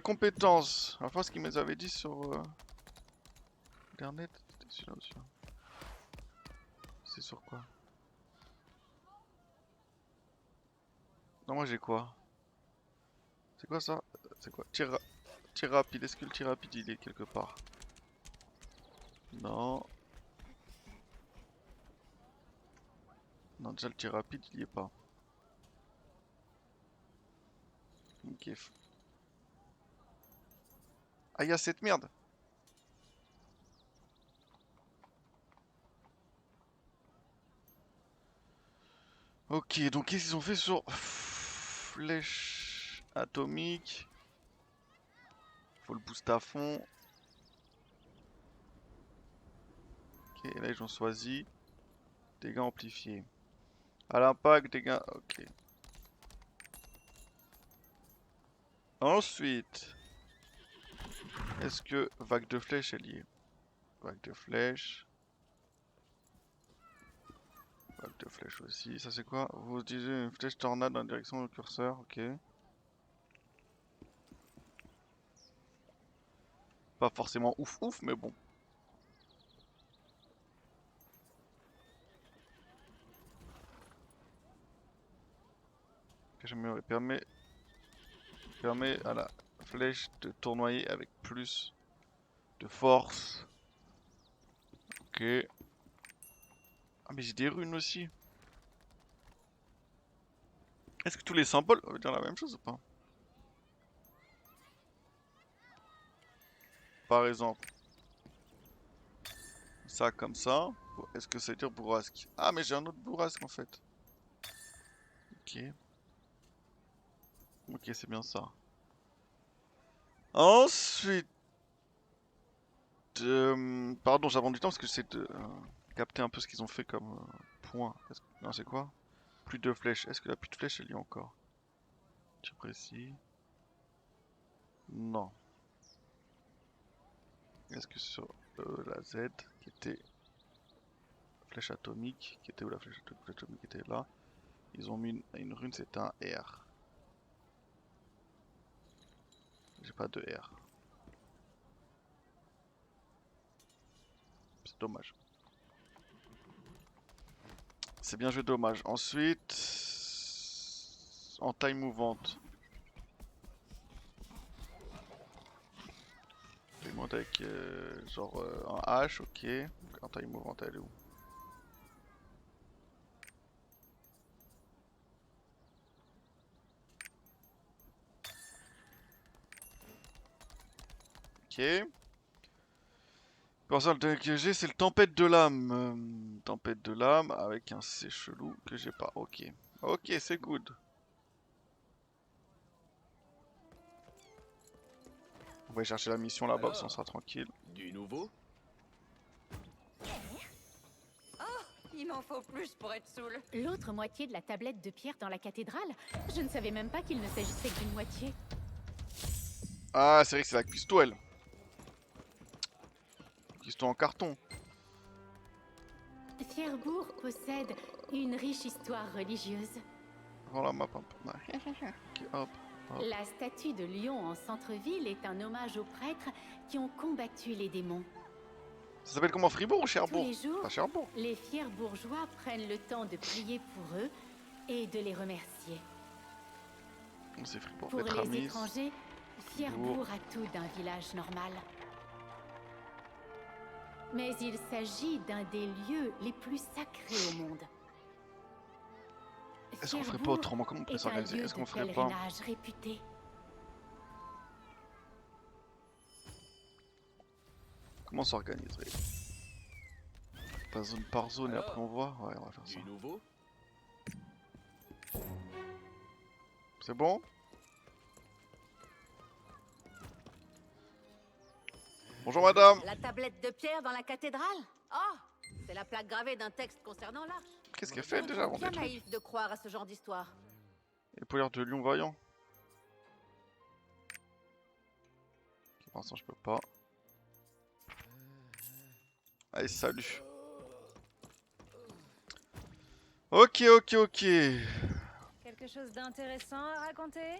Compétences. La fois, ce qu'ils m'avaient dit sur internet, c'était celui-là aussi. C'est sur quoi? Non, moi j'ai quoi? C'est quoi ça? C'est quoi? Tir rapide. Est-ce que le tir rapide il est quelque part? Non. Non, déjà le tir rapide il y est pas. Ok. Ah, il y a cette merde! Ok, donc qu'est-ce qu'ils ont fait sur flèche atomique? Faut le boost à fond. Ok, là ils ont choisi dégâts amplifiés. À l'impact, dégâts. Ok. Ensuite, est-ce que vague de flèche est liée? Vague de flèche. Vague de flèche aussi. Ça c'est quoi? Vous utilisez une flèche tornade dans la direction du curseur. Ok. Pas forcément ouf ouf, mais bon. Permet à la flèche de tournoyer avec plus de force. Ok. Ah mais j'ai des runes aussi. Est-ce que tous les symboles veulent dire la même chose ou pas? Par exemple, ça comme ça. Est-ce que ça veut dire bourrasque? Ah mais j'ai un autre bourrasque en fait. Ok. Ok, c'est bien ça. Ensuite, pardon, j'avance du temps parce que j'essaie de capter un peu ce qu'ils ont fait comme point. Non, c'est quoi? Plus de flèches. Est-ce que la plus de flèches elle y est encore? Tir précis. Non. Est-ce que sur la Z qui était flèche atomique, qui était où la flèche atomique était là, ils ont mis une rune, c'était un R. J'ai pas de R. C'est dommage. C'est bien joué, dommage. Ensuite, en taille mouvante. Je vais monter avec genre un H, ok. En taille mouvante, elle est où? Ok. Pour que j'ai, c'est le tempête de l'âme. Tempête de l'âme avec un C chelou que j'ai pas. Ok. Ok, c'est good. On va aller chercher la mission là-bas, on sera tranquille. Du nouveau? Il m'en faut plus pour être saoul. L'autre moitié de la tablette de pierre dans la cathédrale? Je ne savais même pas qu'il ne s'agissait que d'une moitié. Ah, c'est vrai que c'est la cuistot, elle. Cuistot en carton. Fierbourg possède une riche histoire religieuse. Prends la map un peu. Ouais. Ok, hop. La statue de lion en centre-ville est un hommage aux prêtres qui ont combattu les démons. Ça s'appelle comment, Fribourg ou Tous Cherbourg? les jours, Pas Cherbourg. les fiers bourgeois prennent le temps de prier pour eux et de les remercier. C'est Fribourg. Pour Lettre les Amis. étrangers, Fierbourg a tout d'un village normal. Mais il s'agit d'un des lieux les plus sacrés au monde. Est-ce qu'on ferait pas Fierbourg autrement? Comment on pourrait est un s'organiser? lieu Est-ce de qu'on ferait pas? pèlerinage réputé. Comment on s'organiserait? Pas zone par zone et après on voit? Ouais, on va faire ça. Du nouveau? C'est bon? Bonjour madame! La tablette de pierre dans la cathédrale? Oh, c'est la plaque gravée d'un texte concernant l'arche. Qu'est-ce qu'elle fait déjà avant Bien des trucs? naïf de croire à ce genre d'histoire. Épaulière de lion vaillant. Ok, pour l'instant je peux pas. Allez, salut. Ok, ok, ok. Quelque chose d'intéressant à raconter?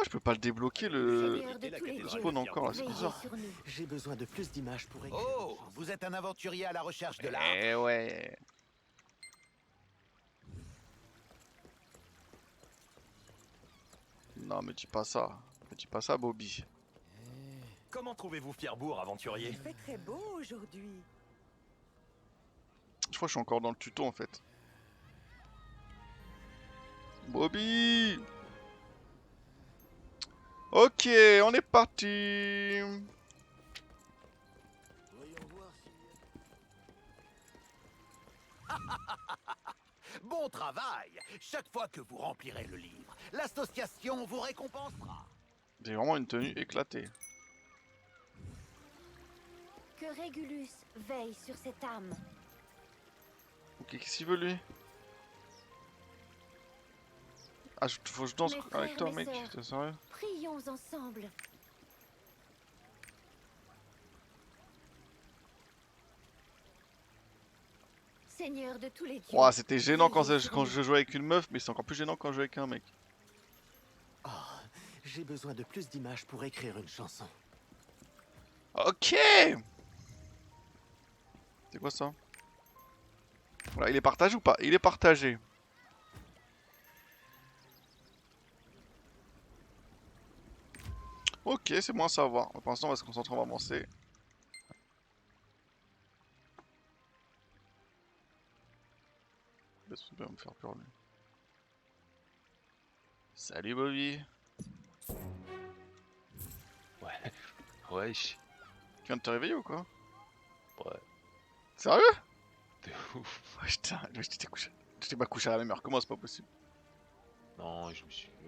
Pourquoi je peux pas le débloquer le Seigneur de tous les dieux, spawn encore là, c'est veillez bizarre. sur nous. J'ai besoin de plus d'images pour écrire. Oh, vous êtes un aventurier à la recherche de l'art. Eh ouais. Non, me dis pas ça. Me dis pas ça, Bobby. Comment trouvez-vous Fierbourg, aventurier? Il fait très beau aujourd'hui. Je crois que je suis encore dans le tuto en fait. Bobby! Ok, on est parti! Voyons voir si... Bon travail. Chaque fois que vous remplirez le livre, l'association vous récompensera. J'ai vraiment une tenue éclatée. Que Régulus veille sur cette âme. Ok, qu'est-ce qu'il veut lui? Ah, faut que je danse Mes avec frères, toi, mes mec, sœurs. t'es sérieux? Prions ensemble. Seigneur de tous les dieux. Ouah, c'était gênant quand veillez sur nous. je jouais avec une meuf, mais c'est encore plus gênant quand je joue avec un mec. Oh, j'ai besoin de plus d'images pour écrire une chanson. Ok! C'est quoi ça? Voilà, il est partagé ou pas? Il est partagé. Ok, c'est bon à savoir. Pour l'instant, on va se concentrer, on va avancer. Laisse-moi bien me faire peur, lui. Salut, Bobby. Ouais. Wesh. Tu viens de te réveiller ou quoi? Ouais. Sérieux? De ouf. Oh, putain, j'étais couché. J'étais pas couché à la même heure que moi, c'est pas possible. Non,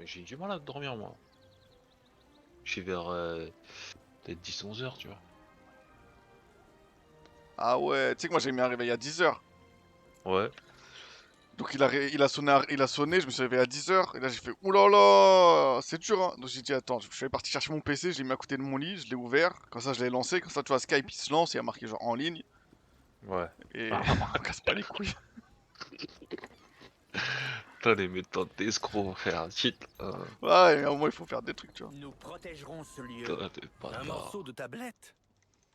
j'ai du mal à dormir, moi. Je suis vers peut-être 10-11 heures, tu vois. Ah ouais, tu sais que moi j'ai mis un réveil à 10h. Ouais. Donc il a sonné, je me suis réveillé à 10h. Et là j'ai fait oulala, c'est dur hein. Donc j'ai dit attends, je suis parti chercher mon PC, je l'ai mis à côté de mon lit, je l'ai ouvert. Comme ça je l'ai lancé, comme ça tu vois Skype il se lance, il y a marqué genre en ligne. Ouais. Et on casse pas les couilles. Putain, les méthodes d'escrocs, frère. Shit. Ouais, mais au moins il faut faire des trucs, tu vois. Nous protégerons ce lieu. Putain, t'es pas Un tard. morceau de tablette.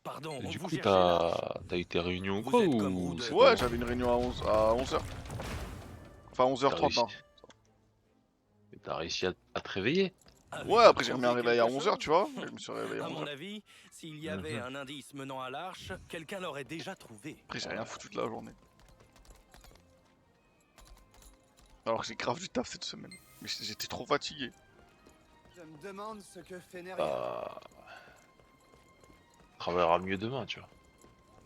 Pardon, Et du vous coup, cherchez là. t'as eu tes réunions ou Vous quoi êtes comme ou Roux de- c'est Ouais, comment j'avais une réunion à 11h. Enfin 11h30 réussi. non. Et t'as réussi à te réveiller? Avez-vous Ouais, après j'ai remis un trouvé réveil à quelque 11h, chose tu vois. Et je me suis réveillé à À mon 11h. avis, s'il y avait un indice menant à l'arche, quelqu'un l'aurait déjà trouvé. Après j'ai rien foutu de la journée. Alors que j'ai grave du taf cette semaine. Mais j'étais trop fatigué. Je me demande ce que fait Neria. Bah... Travaillera mieux demain, tu vois.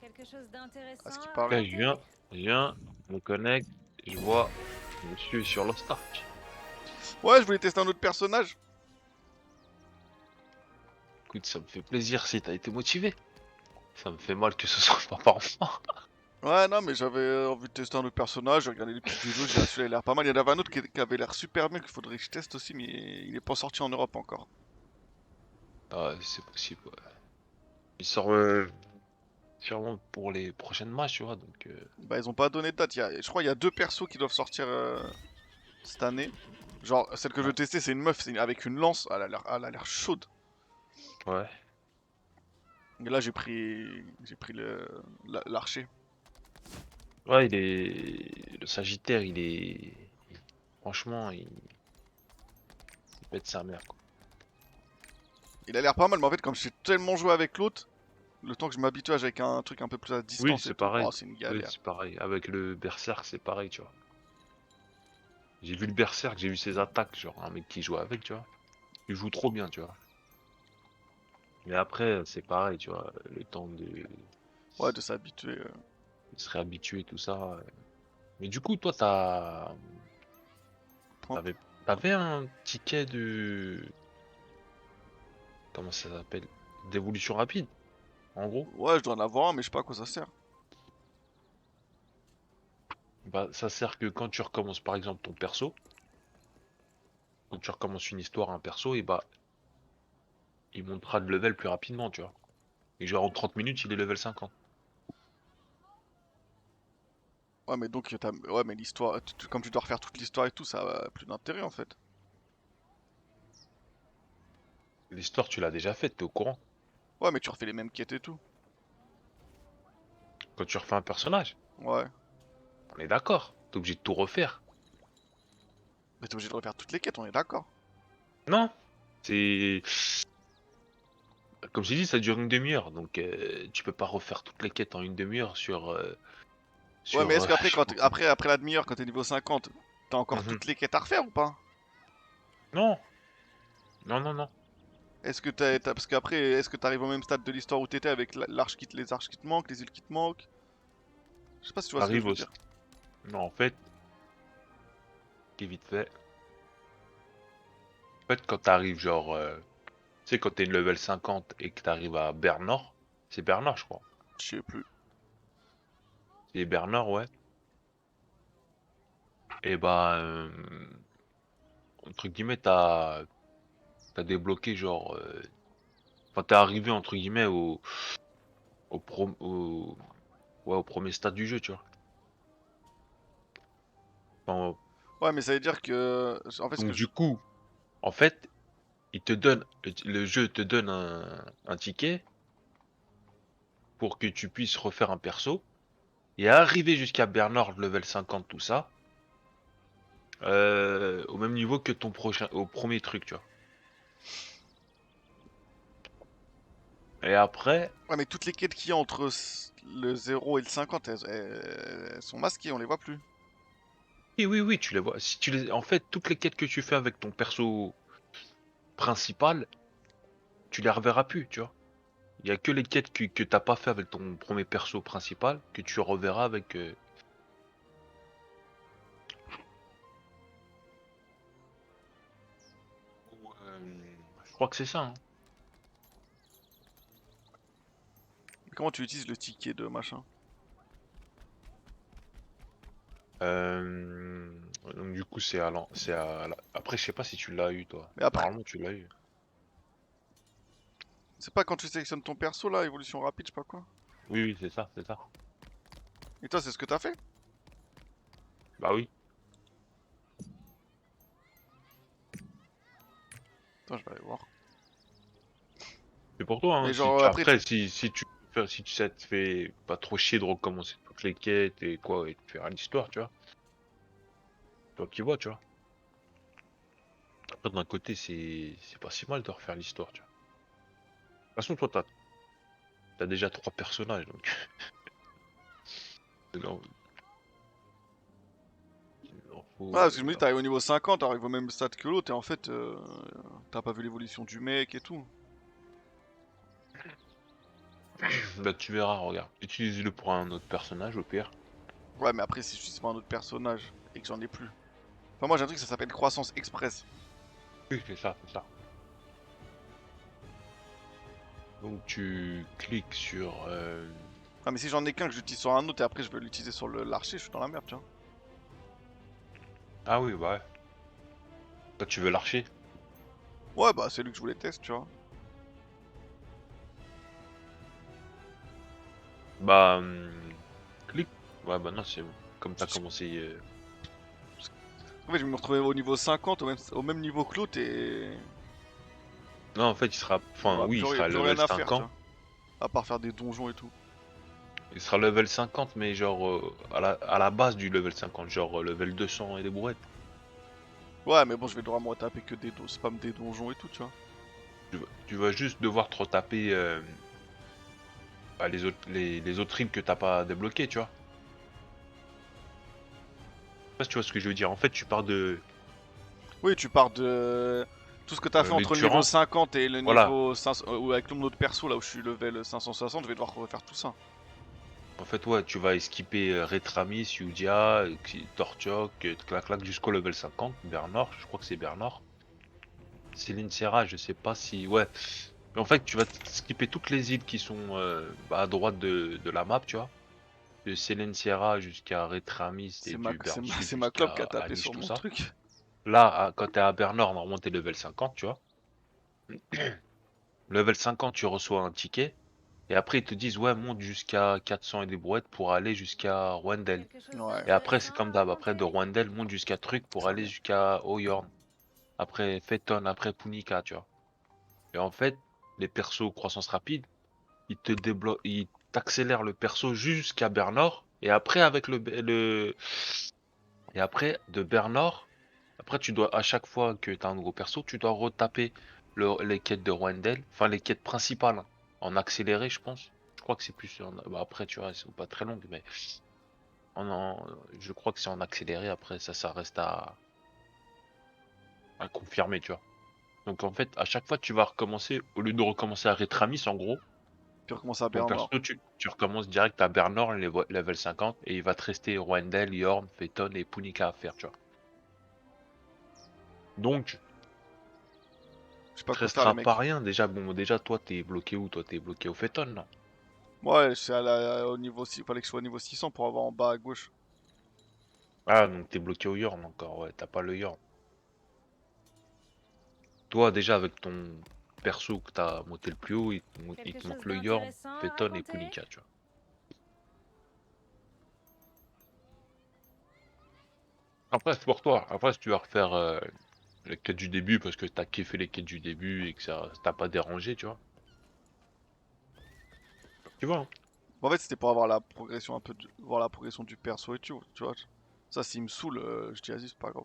Quelque chose d'intéressant. À ce qui à paraît. Là, je viens, je me connecte, je vois monsieur sur Lost Ark. Ouais, je voulais tester un autre personnage. Écoute, ça me fait plaisir si t'as été motivé. Ça me fait mal que ce soit pas par moi. Ouais, non, mais j'avais envie de tester un autre personnage. J'ai regardé les petites vidéos, j'ai dit, ah, celui-là il a l'air pas mal. Il y en avait un autre qui avait l'air super bien, qu'il faudrait que je teste aussi, mais il est pas sorti en Europe encore. Ah ouais, c'est possible, ouais. Il sort sûrement pour les prochaines matchs, tu vois, donc... Bah, ils ont pas donné de date. Je crois qu'il y a deux persos qui doivent sortir cette année. Genre, celle que je veux tester, c'est une meuf avec une lance. Elle a l'air chaude. Ouais. Et là, j'ai pris l'archer. Ouais, il est... Le Sagittaire, il est... Franchement, il pète sa mère, quoi. Il a l'air pas mal, mais en fait, comme j'ai tellement joué avec l'autre, le temps que je m'habitue avec un truc un peu plus à distance, Oui, et c'est tout, pareil. oh, c'est une Oui, galère. c'est pareil. Avec le Berserk, c'est pareil, tu vois. J'ai vu le Berserk, j'ai vu ses attaques, genre un mec qui joue avec, tu vois. Il joue trop bien, tu vois. Mais après, c'est pareil, tu vois. Le temps de Ouais, de s'habituer. se réhabituer, tout ça. Mais du coup, toi, Point. t'avais un ticket de... Comment ça s'appelle? D'évolution rapide, en gros. Ouais, je dois en avoir un, mais je sais pas à quoi ça sert. Bah, ça sert que quand tu recommences, par exemple, ton perso, quand tu recommences une histoire, un perso, et bah, il montera de level plus rapidement, tu vois. Et genre en 30 minutes, il est level 50. Ouais, mais donc, ouais, mais l'histoire, comme tu dois refaire toute l'histoire et tout, ça a plus d'intérêt en fait. L'histoire, tu l'as déjà faite, t'es au courant. Ouais, mais tu refais les mêmes quêtes et tout. Quand tu refais un personnage, Ouais. on est d'accord. T'es obligé de tout refaire. Mais t'es obligé de refaire toutes les quêtes, on est d'accord. Non, c'est... Comme j'ai dit, ça dure une demi-heure, donc tu peux pas refaire toutes les quêtes en une demi-heure sur... Ouais, mais est-ce qu'après, je sais pas combien. après la demi-heure, quand t'es niveau 50, t'as encore Mhm. toutes les quêtes à refaire ou pas? Non, non, non, non. Est-ce que parce qu'après, est-ce que t'arrives au même stade de l'histoire où t'étais avec l'arche les arches qui te manquent, les îles qui te manquent? Je sais pas si tu vois ce que je T'arrives veux au... dire. Non, en fait, qui est vite fait. En fait, quand t'arrives genre... tu sais, quand t'es level 50 et que t'arrives à Bernard, c'est Bernard, je crois. Je sais plus. C'est Bernard, ouais. Et bah, entre guillemets, t'as débloqué genre... Enfin, t'es arrivé, entre guillemets, ouais, au premier stade du jeu, tu vois. Enfin, Ouais, mais ça veut dire que... En fait, ce donc que je... du coup, en fait, il te donne... Le jeu te donne un ticket pour que tu puisses refaire un perso. Et arriver jusqu'à Bernard, level 50, tout ça, au même niveau que ton prochain... Au premier truc, tu vois. Et après... Ouais, mais toutes les quêtes qu'il y a entre le 0 et le 50, elles sont masquées, on les voit plus. Oui, oui, oui, tu les vois. Si tu les... En fait, toutes les quêtes que tu fais avec ton perso principal, tu les reverras plus, tu vois. Il y a que les quêtes que t'as pas fait avec ton premier perso principal que tu reverras avec. Je crois que c'est ça. Hein. Mais comment tu utilises le ticket de machin? Donc du coup, après, je sais pas si tu l'as eu, toi. Mais après, Normalement, tu l'as eu. c'est pas quand tu sélectionnes ton perso là, évolution rapide, je sais pas quoi. Oui, oui, c'est ça, c'est ça. Et toi, c'est ce que t'as fait? Bah oui. Attends, je vais aller voir. C'est pour toi. Hein. Mais Si genre, tu... après, Après, si ça te fait pas trop chier de recommencer toutes les quêtes et quoi et de faire l'histoire, tu vois. Toi qui vois, tu vois. Après, d'un côté, c'est pas si mal de refaire l'histoire, tu vois. De toute façon, toi, t'as déjà 3 personnages, donc. Non, il en ouais, faut. parce que je me dis, t'arrives au niveau 50, t'arrives au même stade que l'autre, et en fait, t'as pas vu l'évolution du mec et tout. Bah, tu verras, regarde. Utilise-le pour un autre personnage, au pire. Ouais, mais après, si je suis pas un autre personnage et que j'en ai plus. Enfin, moi, j'ai un truc, ça s'appelle croissance express. Oui, c'est ça, c'est ça. Donc, tu cliques sur. Ah, mais si j'en ai qu'un que j'utilise sur un autre et après je veux l'utiliser sur l'archer, je suis dans la merde, tu vois. Ah oui, bah ouais. Toi, tu veux l'archer? Ouais, bah, c'est lui que je voulais tester, tu vois. Bah, clique. Ouais, bah non, c'est comme t'as Parce commencé. En fait, je vais me retrouver au niveau 50, au même niveau que l'autre et. Non, en fait, il sera. Enfin, J'aurai oui, il sera plus rien level à faire, tu 50. vois. À part faire des donjons et tout. Il sera level 50, mais genre à la base du level 50, genre level 200 et des brouettes. Ouais, mais bon, je vais devoir me retaper que spam des donjons et tout, tu vois. Tu vas juste devoir te retaper bah, les autres îles que t'as pas débloquées, tu vois. Je sais pas si tu vois ce que je veux dire. En fait, tu pars de Oui, tu pars de. Tout ce que t'as fait entre le niveau l'Endurance. 50 et le Voilà. niveau 500, ou avec mon autre perso là où je suis level 560, je vais devoir refaire tout ça. En fait, ouais, tu vas esquiper Retramis, Yudia, Torchok, clac clac jusqu'au level 50. Bernard, je crois que c'est Bernard. Céline Serra, je sais pas si. Ouais. Mais en fait, tu vas skipper toutes les îles qui sont bah, à droite de la map, tu vois. De Céline Sierra jusqu'à Retramis et du Sud C'est ma clope qui jusqu'à a tapé Anish, sur tout mon ça. truc. Là, quand t'es à Bernard, normalement t'es level 50, tu vois. Level 50, tu reçois un ticket. Et après, ils te disent, ouais, monte jusqu'à 400 et des brouettes pour aller jusqu'à Rwendel. Quelque chose Ouais. Et après, c'est d'intéressant comme à d'hab. Après, raconter? de Rwendel, monte jusqu'à Truc pour aller jusqu'à Oyorn. Après, Phaeton, après Punika, tu vois. Et en fait, les persos croissance rapide, ils te débloquent, ils t'accélèrent le perso jusqu'à Bernard. Et après, avec et après, de Bernard, après, tu dois, à chaque fois que tu as un nouveau perso, tu dois retaper les quêtes de Rwendell, enfin les quêtes principales, hein, en accéléré, je pense. Je crois que c'est plus. Bah, après, tu vois, elles sont pas très longues, mais je crois que c'est en accéléré. Après, ça reste à confirmer, tu vois. Donc, en fait, à chaque fois, tu vas recommencer, au lieu de recommencer à Retramis, en gros, Puis recommence à ton Bernard. perso, tu recommences direct à Bernard, level 50, et il va te rester Rwendell, Yorn, Phaeton et Punika à faire, tu vois. Donc, Je sais pas te quoi faire, les restera pas mecs. rien. Déjà, bon, déjà, toi, t'es bloqué où? Toi, t'es bloqué au Phaeton, non? Ouais, c'est au niveau 6. Fallait que je sois au niveau 600 pour avoir en bas à gauche. Ah, donc t'es bloqué au Yorn encore, ouais, t'as pas le Yorn. Toi, déjà, avec ton perso que t'as monté le plus haut, il Quelque te chose manque le Yorn, d'intéressant à Phaeton et raconter? Punika, tu vois. Après, c'est pour toi. Après, si tu vas refaire les quêtes du début parce que t'as kiffé les quêtes du début et que ça t'a pas dérangé, tu vois. Tu vois, hein. En fait, c'était pour avoir la progression un peu, voir la progression du perso et tout, tu vois. Ça, s'il me saoule, je dis vas-y, c'est pas grave.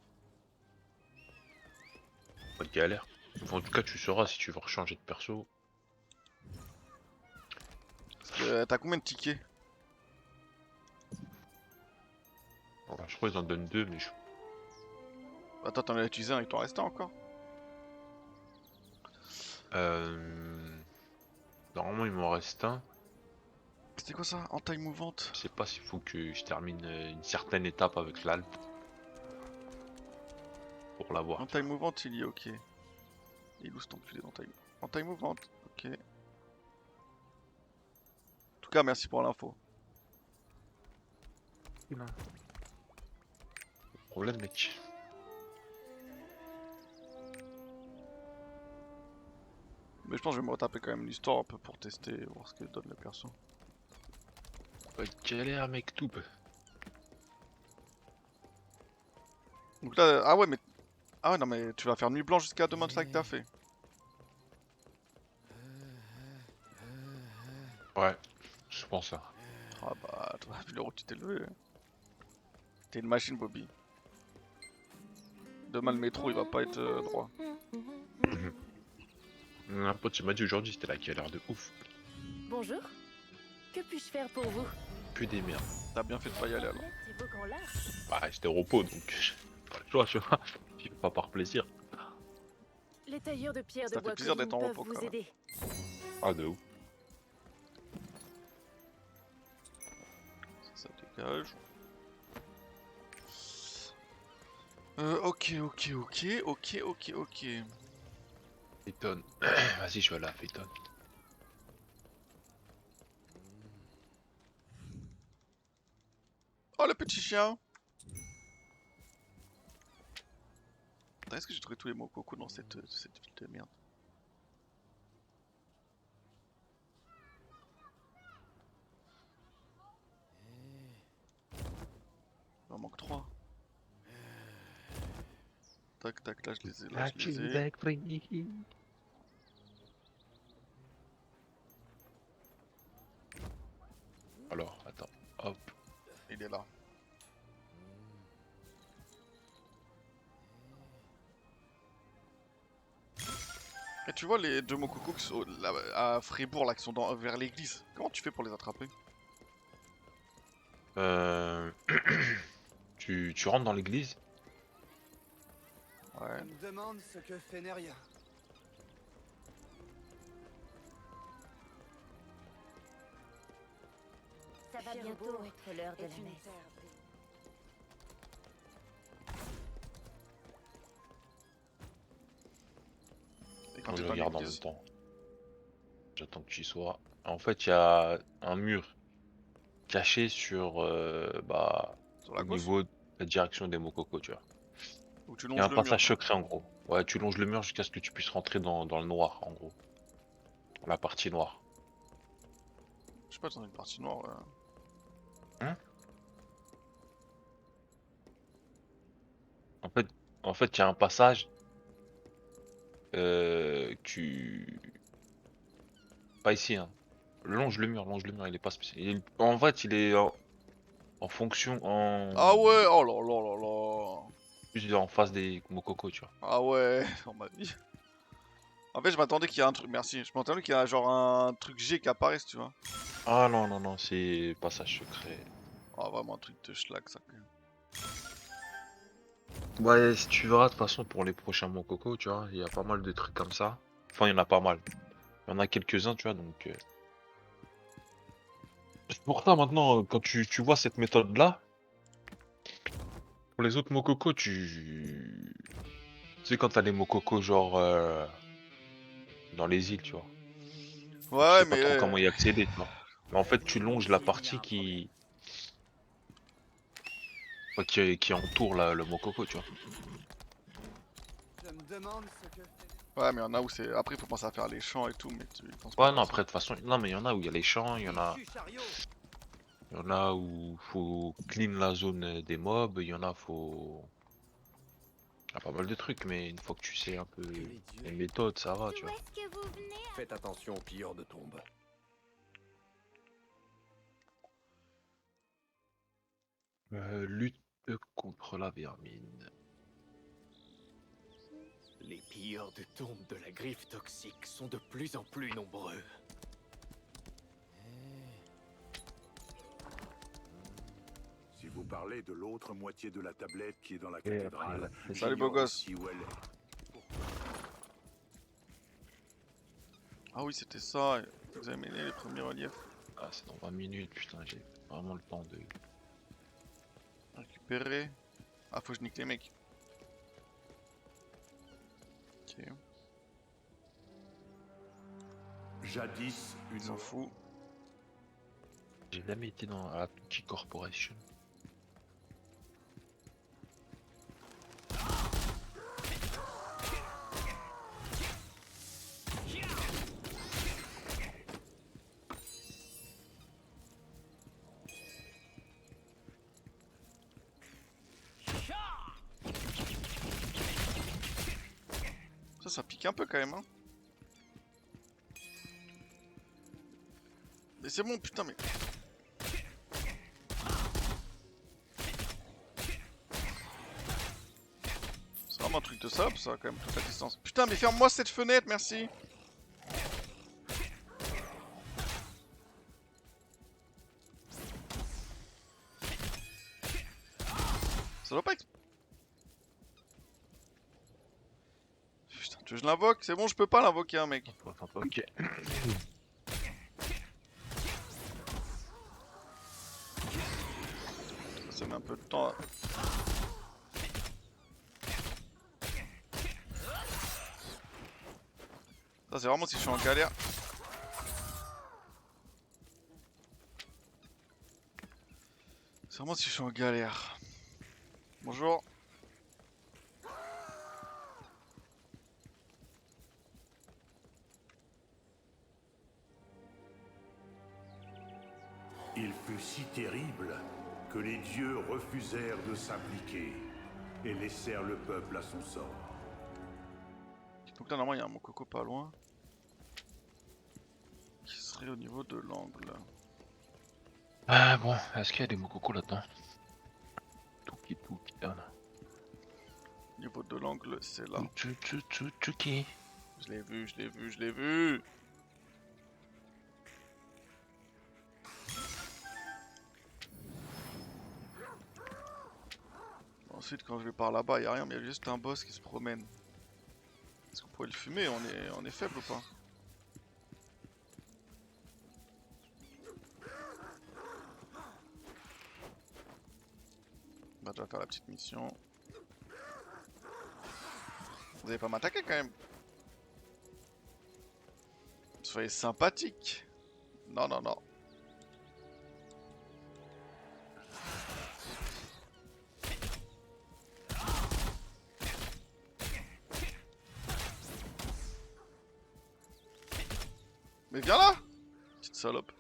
Pas de galère. Enfin, en tout cas, tu sauras si tu veux rechanger de perso. Parce que t'as combien de tickets? Voilà, je crois qu'ils en donnent deux, mais je... Attends, t'en as utilisé un, il t'en restait encore? Euh... Normalement, il m'en reste un. C'était quoi ça? Entaille mouvante? Je sais pas s'il faut que je termine une certaine étape avec l'Alp pour l'avoir, tu Entaille vois. mouvante, il y est, ok. Il est où cet enculé d'entaille? Entaille mouvante, ok. En tout cas, merci pour l'info. Problème, mec. Mais je pense que je vais me retaper quand même l'histoire un peu pour tester, voir ce que donne le perso. Pas de galère, mec, tout. Donc là, ah ouais, mais. Ah ouais, non, mais tu vas faire nuit blanche jusqu'à demain, c'est ça que t'as fait. Ouais, je pense ça. Ah bah, t'as vu l'heure où tu t'es levé. Hein. T'es une machine, Bobby. Demain, le métro, il va pas être droit. Un pote, il m'a dit aujourd'hui, c'était la galère de ouf. Bonjour. Que puis-je faire pour vous? Que des merdes. T'as bien fait de pas y aller alors. Évoquant l'art. Bah, j'étais au repos, donc pas le choix, tu vois. J'y vais pas par plaisir. Les tailleurs de pierre Ça de fait bois plaisir d'être en peuvent repos, vous quand même. aider. Ah, de ouf. Ça dégage. Ok. Phaeton. Vas-y, je vais aller à Phaeton. Oh, le petit chien! Attends, est-ce que j'ai trouvé tous les mots coco dans cette ville de merde? Il en manque 3. Tac, tac, là je les ai, là je les ai. Alors, attends. Hop. Il est là. Et tu vois les deux Mokoko qui sont là, à Fribourg là qui sont vers l'église. Comment tu fais pour les attraper? Euh... tu rentres dans l'église. Ouais. On me demande ce que fait Neria. Ça va bientôt être l'heure de la messe. Et quand Moi, t'es je dans regarde en même l'église. temps. J'attends que tu y sois. En fait, il y a un mur caché sur, bah, Sur la au gauche? niveau de la direction des Mokoko, tu vois. Ou tu Il y a longes un le mur passage quoi. secret en gros. Ouais, tu longes le mur jusqu'à ce que tu puisses rentrer dans le noir, en gros. La partie noire. Je sais pas, dans une partie noire. Hein? En fait, il y a un passage tu... Pas ici, hein. Longe le mur, il est pas spécial. En fait, il est en fonction, Ah ouais, oh là là là là. plus en face des Mokoko, tu vois. Ah ouais, on m'a dit. En fait, je m'attendais qu'il y ait un truc, merci. Je m'attendais qu'il y ait genre un truc G qui apparaisse, tu vois. Ah non, non, non, c'est passage secret. Ah, vraiment un truc de schlag, ça. Ouais, si tu verras, de toute façon, pour les prochains Mokoko, tu vois, il y a pas mal de trucs comme ça. Enfin, il y en a pas mal. Il y en a quelques-uns, tu vois, donc... C'est pour ça, maintenant, quand tu vois cette méthode-là, pour les autres Mokoko, tu sais, quand t'as les Mokoko, genre, dans les îles, tu vois. Tu Ouais, sais pas mais trop comment y accéder, tu vois. Mais en fait, tu longes la partie ouais, qui entoure le Mokoko, tu vois. Je me demande ce que... ouais, mais il y en a où c'est. Après, il faut penser à faire les champs et tout, mais tu penses pas Ouais, faire non, ça. après, de toute façon, non, mais il y en a où il y a les champs, il y en a où faut clean la zone des mobs, il y en a, il y a pas mal de trucs, mais une fois que tu sais un peu les méthodes, ça va, tu vois. est-ce que vous venez? Faites attention aux pilleurs de tombes. Lutte contre la vermine. Les pilleurs de tombes de la griffe toxique sont de plus en plus nombreux. Si vous parlez de l'autre moitié de la tablette qui est dans la Et cathédrale, après, Salut, beau j'ignore gosse. aussi où elle est. Ah oui, c'était ça. Examiner les premiers reliefs. ah, c'est dans 20 minutes, putain, j'ai vraiment le temps de... Récupérer. Ah, faut que je nique les mecs. Ok, Jadis, on une s'en fout. J'ai jamais été dans la Tuki Corporation. Ça pique un peu quand même, hein. Mais c'est bon, putain, mais. C'est vraiment un truc de salope, ça, quand même, toute la distance. Putain, mais ferme-moi cette fenêtre, merci. Ça doit pas être. Putain, tu veux que je l'invoque? C'est bon, je peux pas l'invoquer, un mec. Ok. Ça met un peu de temps. Ça, c'est vraiment si je suis en galère. C'est vraiment si je suis en galère. Bonjour. Il fut si terrible que les dieux refusèrent de s'impliquer et laissèrent le peuple à son sort. Donc là, normalement, il y a un Mokoko pas loin. Qui serait au niveau de l'angle. Ah bon, est-ce qu'il y a des Mokoko là-dedans? Tuki. Au niveau de l'angle, c'est là. Tuki. Je l'ai vu, je l'ai vu, je l'ai vu. Ensuite, quand je vais par là-bas, il n'y a rien, mais il y a juste un boss qui se promène. Est-ce qu'on pourrait le fumer? On est faible ou pas? On va déjà faire la petite mission. Vous allez pas m'attaquer quand même? Soyez sympathique. Non, non, non. Mais viens là! Petite salope.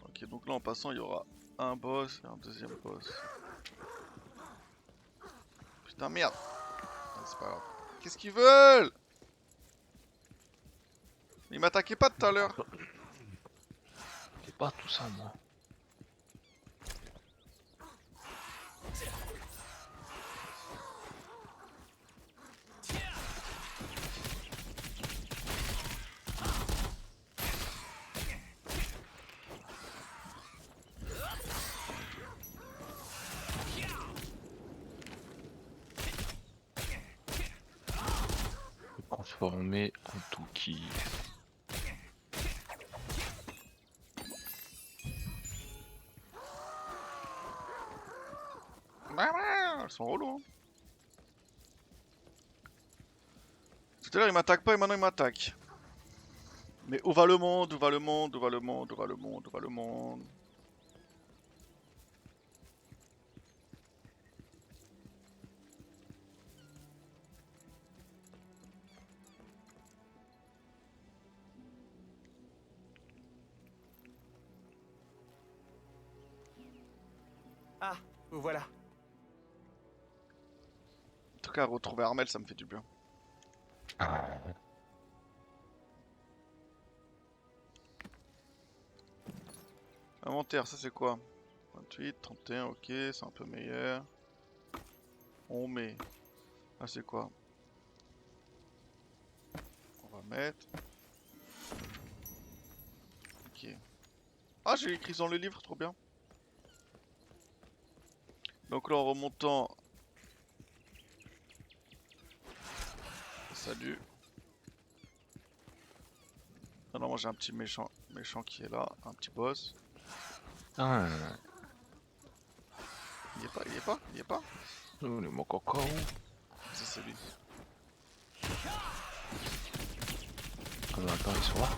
Ok, donc là en passant, il y aura un boss et un deuxième boss. Putain, merde! Ah, c'est pas grave. Qu'est-ce qu'ils veulent? Ils m'attaquaient pas tout à l'heure. C'est pas tout ça, moi. Transformé en Tuki. Elles sont relous. Hein. Tout à l'heure ils m'attaquent pas et maintenant ils m'attaquent. Mais où va le monde? Où va le monde? Où va le monde? Où va le monde? Où va le monde? Ah, vous voilà. En tout cas, retrouver Armel, ça me fait du bien. Inventaire, ça c'est quoi? 28, 31, ok, c'est un peu meilleur. On met. Ah, c'est quoi? On va mettre. Ok. Ah, j'ai écrit dans le livre, trop bien. Donc là, en remontant. Salut. Ah non, moi j'ai un petit méchant qui est là, un petit boss. Ah, Il y est pas, il y est pas, il y est pas. le mon coco. Ça c'est lui. Ah, attends, ils sont là.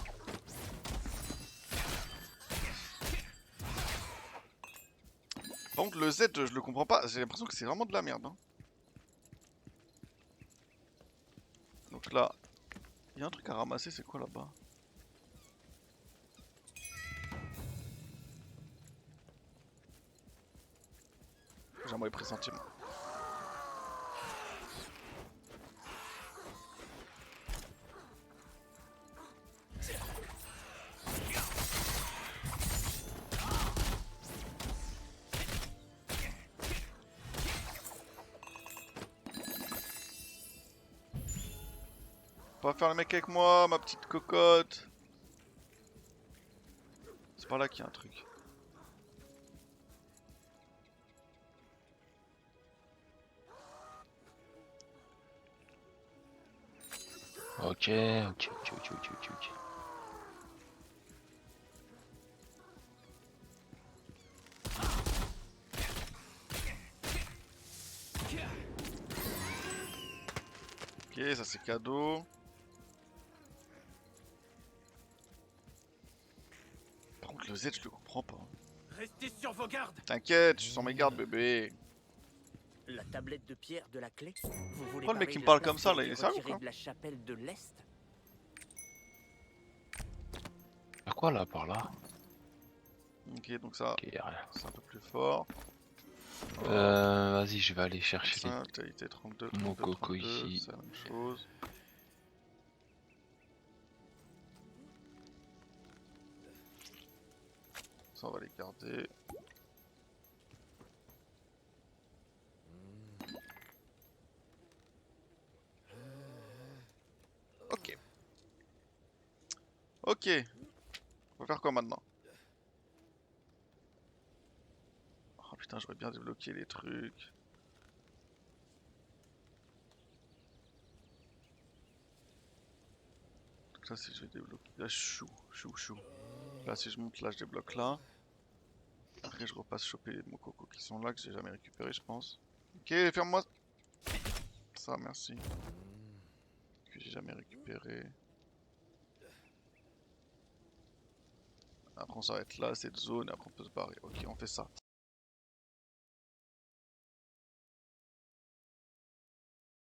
Par contre, le Z, je le comprends pas. J'ai l'impression que c'est vraiment de la merde. Hein. Donc là, il y a un truc à ramasser, c'est quoi là-bas? J'ai un mauvais pressentiment. Pas faire le mec avec moi, ma petite cocotte. C'est par là qu'il y a un truc. Ok, ok, ok, ok, ok, ok, ok. Ok, ça c'est cadeau. Par contre, le Z, je le comprends pas. Restez sur vos gardes. T'inquiète, je suis sur mes gardes, bébé. La tablette de pierre de la clé. Vous voulez Pourquoi le mec parer qui me la parle place comme ça, qui a là, été il est sérieux ou retirée quoi? de la chapelle de l'Est? Y'a quoi là par là? Ok, donc ça, Ok, y'a rien. c'est un peu plus fort. Vas-y, je vais aller chercher Ça, vitalité 32, mon 32, coco 32, ici. c'est la même chose. Ça, on va les garder. Ok. Ok. On va faire quoi maintenant? Oh putain, j'aurais bien débloqué les trucs. Donc là, si je vais débloquer. Là, chou. Là, si je monte là, je débloque là. Après, je repasse choper les mokoko qui sont là, que j'ai jamais récupéré, je pense. Ok, ferme-moi. Ça, merci. Que j'ai jamais récupéré. Après, on s'arrête là, cette zone, et après, on peut se barrer. Ok, on fait ça.